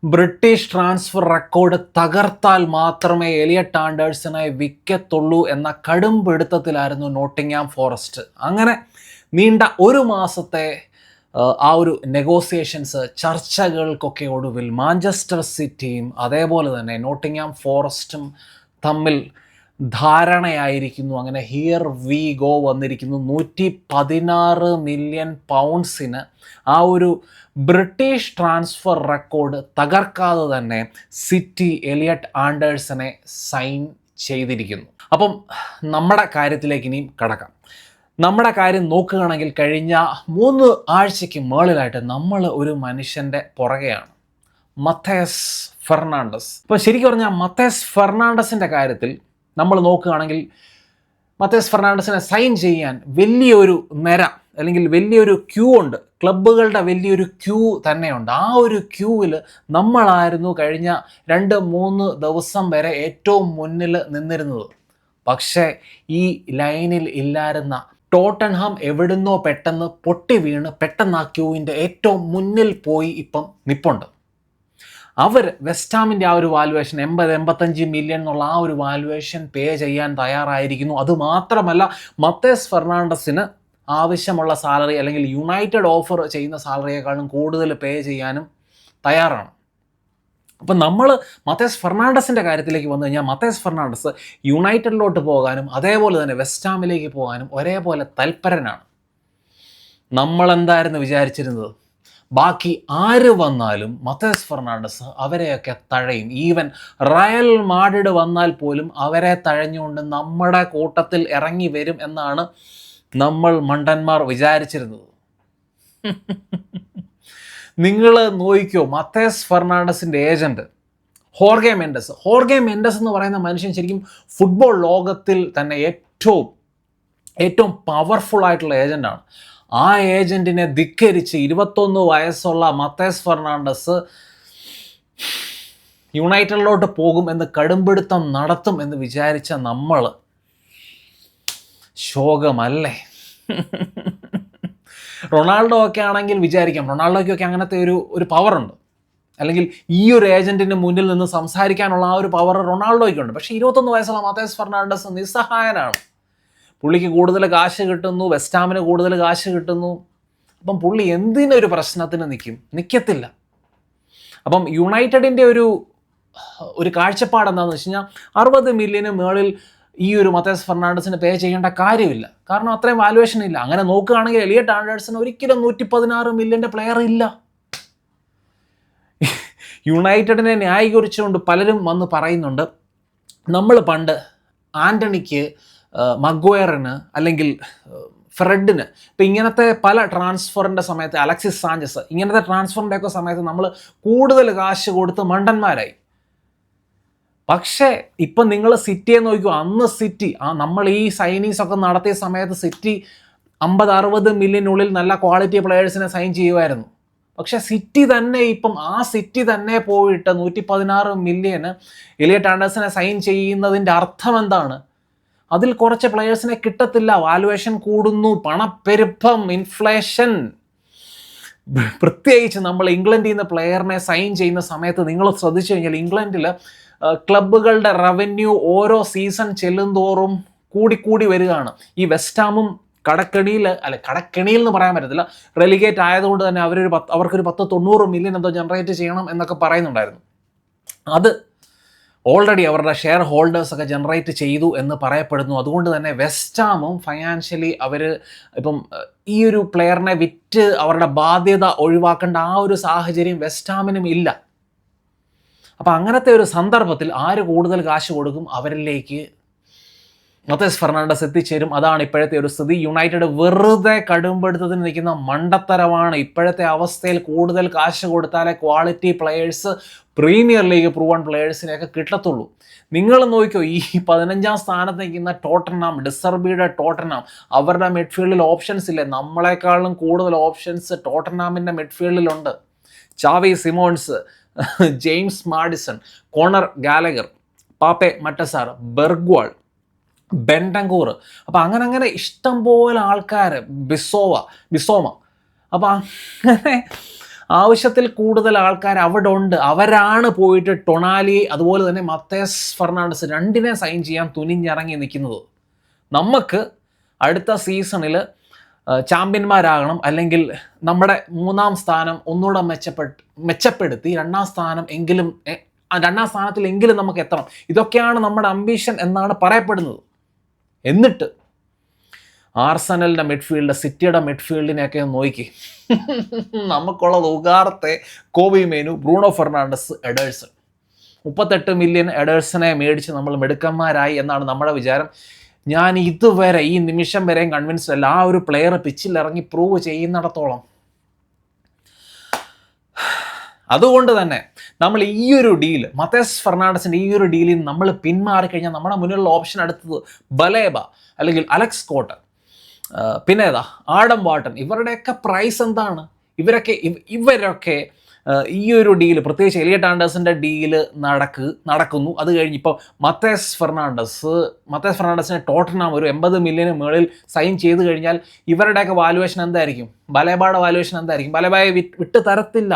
British transfer record തകർത്താൽ മാത്രമേ Elliot ആൻഡേഴ്സനെ വിക്കത്തുള്ളൂ എന്ന കടും പിടുത്തത്തിലായിരുന്നു നോട്ടിംഗ്ഹാം ഫോറസ്റ്റ്. അങ്ങനെ നീണ്ട ഒരു മാസത്തെ ആ ഒരു നെഗോസിയേഷൻസ്, ചർച്ചകൾക്കൊക്കെ ഒടുവിൽ മാഞ്ചസ്റ്റർ സിറ്റിയും അതേപോലെ തന്നെ നോട്ടിംഗ്ഹാം ഫോറസ്റ്റും തമ്മിൽ ധാരണയായിരിക്കുന്നു. അങ്ങനെ ഹിയർ വി ഗോ വന്നിരിക്കുന്നു. 116 മില്യൺ പൗണ്ട്സിന് ആ ഒരു ബ്രിട്ടീഷ് ട്രാൻസ്ഫർ റെക്കോർഡ് തകർക്കാതെ തന്നെ സിറ്റി എലിയട്ട് ആൻഡേഴ്സനെ സൈൻ ചെയ്തിരിക്കുന്നു. അപ്പം നമ്മുടെ കാര്യത്തിലേക്ക് ഇനിയും കടക്കാം. നമ്മുടെ കാര്യം നോക്കുകയാണെങ്കിൽ കഴിഞ്ഞ 3 ആഴ്ചയ്ക്ക് മുകളിലായിട്ട് നമ്മൾ ഒരു മനുഷ്യൻ്റെ പുറകെയാണ്, മത്തേസ് ഫെർണാണ്ടസ്. ഇപ്പോൾ ശരിക്കും പറഞ്ഞാൽ മത്തേസ് ഫെർണാണ്ടസിൻ്റെ കാര്യത്തിൽ നമ്മൾ നോക്കുകയാണെങ്കിൽ മത്തേസ് ഫെർണാണ്ടസിനെ സൈൻ ചെയ്യാൻ വലിയൊരു നിര അല്ലെങ്കിൽ വലിയൊരു ക്യൂ ഉണ്ട്. ക്ലബ്ബുകളുടെ വലിയൊരു ക്യൂ തന്നെയുണ്ട്. ആ ഒരു ക്യൂവിൽ നമ്മളായിരുന്നു കഴിഞ്ഞ 2-3 ദിവസം വരെ ഏറ്റവും മുന്നിൽ നിന്നിരുന്നത്. പക്ഷേ ഈ ലൈനിൽ ഇല്ലായിരുന്ന ടോട്ടൻഹാം എവിടുന്നോ പെട്ടെന്ന് പൊട്ടി വീണ് പെട്ടെന്ന് ആ ക്യൂവിൻ്റെ ഏറ്റവും മുന്നിൽ പോയി ഇപ്പം നിപ്പുണ്ട്. അവർ വെസ്റ്റാമിൻ്റെ ആ ഒരു വാലുവേഷൻ 80-85 മില്യൺ എന്നുള്ള ആ ഒരു വാലുവേഷൻ പേ ചെയ്യാൻ തയ്യാറായിരിക്കുന്നു. അതുമാത്രമല്ല, മത്തേസ് ഫെർണാണ്ടസിന് ആവശ്യമുള്ള സാലറി അല്ലെങ്കിൽ യുണൈറ്റഡ് ഓഫർ ചെയ്യുന്ന സാലറിയേക്കാളും കൂടുതൽ പേ ചെയ്യാനും തയ്യാറാണ്. അപ്പം നമ്മൾ മത്തേസ് ഫെർണാണ്ടസിൻ്റെ കാര്യത്തിലേക്ക് വന്നു കഴിഞ്ഞാൽ മത്തേസ് ഫെർണാണ്ടസ് യുണൈറ്റഡിലോട്ട് പോകാനും അതേപോലെ തന്നെ വെസ്റ്റാമിലേക്ക് പോകാനും ഒരേപോലെ തൽപരനാണ്. നമ്മളെന്തായിരുന്നു വിചാരിച്ചിരുന്നത്? ബാക്കി ആര് വന്നാലും മത്തേസ് ഫെർണാണ്ടസ് അവരെയൊക്കെ തഴയും. ഈവൻ റയൽ മാഡ്രിഡ് വന്നാൽ പോലും അവരെ തഴഞ്ഞുകൊണ്ട് നമ്മുടെ കൂട്ടത്തിൽ ഇറങ്ങി വരും എന്നാണ് നമ്മൾ മണ്ടന്മാർ വിചാരിച്ചിരുന്നത്. നിങ്ങൾ നോക്കിക്കോ, മത്തേസ് ഫെർണാണ്ടസിൻ്റെ ഏജൻറ്റ് ഹോർഗെ മെൻഡസ് എന്ന് പറയുന്ന മനുഷ്യൻ ശരിക്കും ഫുട്ബോൾ ലോകത്തിൽ തന്നെ ഏറ്റവും പവർഫുൾ ആയിട്ടുള്ള ഏജൻ്റാണ്. ആ ഏജൻറ്റിനെ ധിക്കരിച്ച് 21 വയസ്സുള്ള മത്തേസ് ഫെർണാണ്ടസ് യുണൈറ്റഡിലോട്ട് പോകും എന്ന് കടുംപിടുത്തം നടത്തും എന്ന് വിചാരിച്ച നമ്മൾ ശോകമല്ലേ? റൊണാൾഡോ ഒക്കെ ആണെങ്കിൽ വിചാരിക്കാം, റൊണാൾഡോയ്ക്കൊക്കെ അങ്ങനത്തെ ഒരു പവറുണ്ട്, അല്ലെങ്കിൽ ഈ ഒരു ഏജൻറ്റിന് മുന്നിൽ നിന്ന് സംസാരിക്കാനുള്ള ആ ഒരു പവർ റൊണാൾഡോയ്ക്കുണ്ട്. പക്ഷേ 21 വയസ്സുള്ള മത്തേസ് ഫെർണാണ്ടസ് നിസ്സഹായനാണ്. പുള്ളിക്ക് കൂടുതൽ കാശ് കിട്ടുന്നു, വെസ്റ്റാമിന് കൂടുതൽ കാശ് കിട്ടുന്നു. അപ്പം പുള്ളി എന്തിനൊരു പ്രശ്നത്തിന് നിൽക്കത്തില്ല. അപ്പം യുണൈറ്റഡിൻ്റെ ഒരു കാഴ്ചപ്പാട് എന്താണെന്ന് വെച്ച് കഴിഞ്ഞാൽ 60 മില്യന് മുകളിൽ ഈ ഒരു മത്തേസ് ഫെർണാണ്ടസിന് പേ ചെയ്യേണ്ട കാര്യമില്ല. കാരണം അത്രയും വാലുവേഷൻ ഇല്ല. അങ്ങനെ നോക്കുകയാണെങ്കിൽ എലിയട്ട് ആൻഡേഴ്സൺ ഒരിക്കലും 116 മില്യൻ്റെ പ്ലെയർ ഇല്ല. യുണൈറ്റഡിനെ ന്യായീകരിച്ചുകൊണ്ട് പലരും വന്ന് പറയുന്നുണ്ട്, നമ്മൾ പണ്ട് ആൻ്റണിക്ക്, മഗ്വയറിന് അല്ലെങ്കിൽ ഫ്രെഡിന്, ഇപ്പം ഇങ്ങനത്തെ പല ട്രാൻസ്ഫറിൻ്റെ സമയത്ത്, അലക്സിസ് സാഞ്ചസ്, ഇങ്ങനത്തെ ട്രാൻസ്ഫറിൻ്റെ ഒക്കെ സമയത്ത് നമ്മൾ കൂടുതൽ കാശ് കൊടുത്ത് മണ്ടന്മാരായി. പക്ഷേ ഇപ്പം നിങ്ങൾ സിറ്റിയെ നോക്കിയോ, അന്ന് സിറ്റി നമ്മൾ ഈ സൈനിങ്സ് ഒക്കെ നടത്തിയ സമയത്ത് സിറ്റി 50-60 മില്യനുള്ളിൽ നല്ല ക്വാളിറ്റി പ്ലെയേഴ്സിനെ സൈൻ ചെയ്യുമായിരുന്നു. പക്ഷേ സിറ്റി തന്നെ പോയിട്ട് 116 മില്യന് എലിയട്ട് ആൻഡേഴ്സനെ സൈൻ ചെയ്യുന്നതിൻ്റെ അർത്ഥം എന്താണ്? അതിൽ കുറച്ച് പ്ലെയേഴ്സിനെ കിട്ടത്തില്ല, വാലുവേഷൻ കൂടുന്നു, പണപ്പെരുപ്പം, ഇൻഫ്ലേഷൻ. പ്രത്യേകിച്ച് നമ്മൾ ഇംഗ്ലണ്ടിൽ നിന്ന് പ്ലെയറിനെ സൈൻ ചെയ്യുന്ന സമയത്ത് നിങ്ങൾ ശ്രദ്ധിച്ചു കഴിഞ്ഞാൽ ഇംഗ്ലണ്ടിൽ ക്ലബ്ബുകളുടെ റവന്യൂ ഓരോ സീസൺ ചെല്ലുന്തോറും കൂടി വരികയാണ്. ഈ വെസ്റ്റാമും കടക്കെണിയിൽ എന്ന് പറയാൻ പറ്റത്തില്ല, റെലിഗേറ്റ് ആയതുകൊണ്ട് തന്നെ അവർക്കൊരു 90 മില്യൺ എന്തോ ജനറേറ്റ് ചെയ്യണം എന്നൊക്കെ പറയുന്നുണ്ടായിരുന്നു. അത് ഓൾറെഡി അവരുടെ ഷെയർ ഹോൾഡേഴ്സൊക്കെ ജനറേറ്റ് ചെയ്തു എന്ന് പറയപ്പെടുന്നു. അതുകൊണ്ട് തന്നെ വെസ്റ്റാമും ഫൈനാൻഷ്യലി അവർ ഇപ്പം ഈ ഒരു പ്ലെയറിനെ വിറ്റ് അവരുടെ ബാധ്യത ഒഴിവാക്കേണ്ട ആ ഒരു സാഹചര്യം വെസ്റ്റാമിനും ഇല്ല. അപ്പം അങ്ങനത്തെ ഒരു സന്ദർഭത്തിൽ ആര് കൂടുതൽ കാശ് കൊടുക്കും അവരിലേക്ക് മത്തേസ് ഫെർണാണ്ടസ് എത്തിച്ചേരും. അതാണ് ഇപ്പോഴത്തെ ഒരു സ്ഥിതി. യുണൈറ്റഡ് വെറുതെ കടുംപിടുത്തത്തിന് നിൽക്കുന്ന മണ്ടത്തരമാണ്. ഇപ്പോഴത്തെ അവസ്ഥയിൽ കൂടുതൽ കാശ് കൊടുത്താലേ quality players, premier league proven പ്ലെയേഴ്സിനെയൊക്കെ കിട്ടത്തുള്ളൂ. നിങ്ങൾ നോക്കിക്കോ, ഈ 15ാം സ്ഥാനത്ത് നിൽക്കുന്ന ടോട്ടൻഹാം, ഡിസർബിയുടെ ടോട്ടൻഹാം, അവരുടെ മിഡ്ഫീൽഡിൽ ഓപ്ഷൻസ് ഇല്ലേ? നമ്മളെക്കാളും കൂടുതൽ ഓപ്ഷൻസ് ടോട്ടൻഹാമിൻ്റെ മിഡ്ഫീൽഡിലുണ്ട്. Xavi Simons, James Maddison, Conor Gallagher, Pape Matar Sarr, Bergvall, Bentancur. അപ്പം അങ്ങനെ ഇഷ്ടം പോലെ ആൾക്കാർ, ബിസോമ. അപ്പം അങ്ങനെ ആവശ്യത്തിൽ കൂടുതൽ ആൾക്കാർ അവിടെ ഉണ്ട്. അവരാണ് പോയിട്ട് ടൊണാലി അതുപോലെ തന്നെ മത്തേസ് ഫെർണാണ്ടസ് രണ്ടിനെ സൈൻ ചെയ്യാൻ തുനിഞ്ഞിറങ്ങി നിൽക്കുന്നത്. നമുക്ക് അടുത്ത സീസണിൽ ചാമ്പ്യന്മാരാകണം, അല്ലെങ്കിൽ നമ്മുടെ 3-ാം സ്ഥാനം ഒന്നുകൂടെ മെച്ചപ്പെടുത്തി 2-ാം സ്ഥാനത്തിലെങ്കിലും നമുക്ക് എത്തണം. ഇതൊക്കെയാണ് നമ്മുടെ അംബീഷൻ എന്നാണ് പറയപ്പെടുന്നത്. എന്നിട്ട് ആർസനലിൻ്റെ മിഡ്ഫീൽഡ്, സിറ്റിയുടെ മിഡ്ഫീൽഡിനെയൊക്കെ നോക്കി നമുക്കുള്ളത് Ugarte, Kobbie Mainoo, Bruno Fernandes, Ederson. 38 million എഡേഴ്സനെ മേടിച്ച് നമ്മൾ മിടുക്കന്മാരായി എന്നാണ് നമ്മുടെ വിചാരം. ഞാൻ ഇതുവരെ ഈ നിമിഷം വരെയും കൺവിൻസ്ഡ് അല്ല. ആ ഒരു പ്ലെയർ പിച്ചിൽ ഇറങ്ങി പ്രൂവ് ചെയ്യുന്നിടത്തോളം. അതുകൊണ്ട് തന്നെ നമ്മൾ ഈ ഒരു ഡീൽ, മത്തേസ് ഫെർണാണ്ടസിൻ്റെ ഈ ഒരു ഡീലിൽ നമ്മൾ പിന്മാറിക്കഴിഞ്ഞാൽ നമ്മുടെ മുന്നിലുള്ള ഓപ്ഷൻ അടുത്തത് ബലേബ അല്ലെങ്കിൽ അലക്സ് സ്കോട്ട്, പിന്നെ ഏതാ ആഡം വാട്ടൺ. ഇവരുടെയൊക്കെ പ്രൈസ് എന്താണ്? ഇവരൊക്കെ ഈ ഒരു ഡീല്, പ്രത്യേകിച്ച് എലിയട്ട് ആൻഡേഴ്സിൻ്റെ ഡീല് നടക്കുന്നു. അത് കഴിഞ്ഞ് ഇപ്പോൾ മത്തേസ് ഫെർണാണ്ടസിനെ ടോട്ടൻഹാം ഒരു 80 മില്യന് മുകളിൽ സൈൻ ചെയ്ത് കഴിഞ്ഞാൽ ഇവരുടെയൊക്കെ വാലുവേഷൻ എന്തായിരിക്കും? ബലേബയുടെ വാലുവേഷൻ എന്തായിരിക്കും? ബലേബയെ വിട്ട് തരത്തില്ല.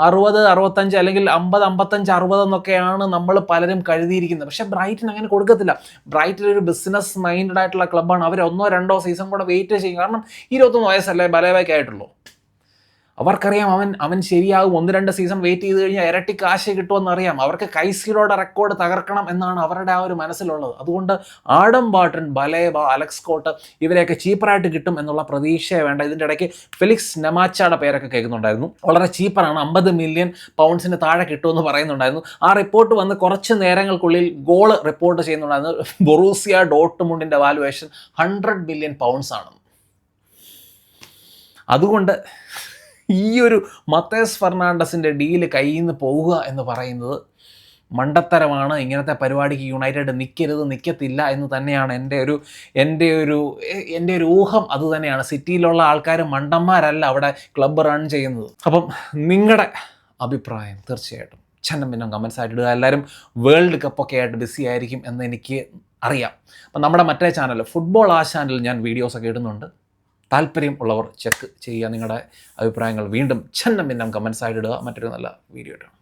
60, 65 അല്ലെങ്കിൽ 50, 55, 60 എന്നൊക്കെയാണ് നമ്മൾ പലരും കരുതിയിരിക്കുന്നത്. പക്ഷേ ബ്രൈറ്റൺ അങ്ങനെ കൊടുക്കത്തില്ല. ബ്രൈറ്റൺ ഒരു ബിസിനസ് മൈൻഡഡ് ആയിട്ടുള്ള ക്ലബ്ബാണ്. അവർ 1-2 സീസൺ കൂടെ വെയിറ്റ് ചെയ്യും. കാരണം 21 വയസ്സല്ലേ ബലേബയ്ക്ക് ആയിട്ടുള്ളൂ. അവർക്കറിയാം അവൻ ശരിയാകും. 1-2 സീസൺ വെയിറ്റ് ചെയ്ത് കഴിഞ്ഞാൽ ഇരട്ടി കാശ് കിട്ടുമെന്നറിയാം. അവർക്ക് കൈസീഡോടെ റെക്കോർഡ് തകർക്കണം എന്നാണ് അവരുടെ ആ ഒരു മനസ്സിലുള്ളത്. അതുകൊണ്ട് ആഡം ബാട്ടൺ, ബലേബ, അലക്സ് സ്കോട്ട് ഇവരെയൊക്കെ ചീപ്പറായിട്ട് കിട്ടും എന്നുള്ള പ്രതീക്ഷയെ വേണ്ട. ഇതിൻ്റെ ഇടയ്ക്ക് ഫെലിക്സ് നെമാച്ചയുടെ പേരൊക്കെ കേൾക്കുന്നുണ്ടായിരുന്നു. വളരെ ചീപ്പറാണ്, 50 മില്യൺ പൗണ്ട്സിന് താഴെ കിട്ടുമെന്ന് പറയുന്നുണ്ടായിരുന്നു. ആ റിപ്പോർട്ട് വന്ന് കുറച്ച് നേരങ്ങൾക്കുള്ളിൽ ഗോള് റിപ്പോർട്ട് ചെയ്യുന്നുണ്ടായിരുന്നു. ബൊറൂസിയ ഡോർട്ട്മുണ്ടിൻ്റെ വാലുവേഷൻ 100 മില്യൺ പൗണ്ട്സ് ആണ്. അതുകൊണ്ട് ഈ ഒരു മത്തേസ് ഫെർണാണ്ടസിൻ്റെ ഡീല് കയ്യിൽ നിന്ന് പോവുക എന്ന് പറയുന്നത് മണ്ടത്തരമാണ്. ഇങ്ങനത്തെ പരിപാടിക്ക് യുണൈറ്റഡ് നിൽക്കത്തില്ല എന്ന് തന്നെയാണ് എൻ്റെ ഒരു ഊഹം. അത് തന്നെയാണ്. സിറ്റിയിലുള്ള ആൾക്കാർ മണ്ടന്മാരല്ല അവിടെ ക്ലബ്ബ് റൺ ചെയ്യുന്നത്. അപ്പം നിങ്ങളുടെ അഭിപ്രായം തീർച്ചയായിട്ടും ചന്നം കമൻസ് ആയിട്ട് ഇടുക. എല്ലാവരും വേൾഡ് കപ്പൊക്കെ ആയിട്ട് ബിസി ആയിരിക്കും എന്ന് എനിക്ക് അറിയാം. അപ്പം നമ്മുടെ മറ്റേ ചാനൽ ഫുട്ബോൾ ചാനലിൽ ഞാൻ വീഡിയോസൊക്കെ ഇടുന്നുണ്ട്. താല്പര്യം ഉള്ളവർ ചെക്ക് ചെയ്യുക. നിങ്ങളുടെ അഭിപ്രായങ്ങൾ വീണ്ടും ചന്നം കമൻസ് ആയിട്ട് ഇടുക. മറ്റൊരു നല്ല വീഡിയോ ഇടാം.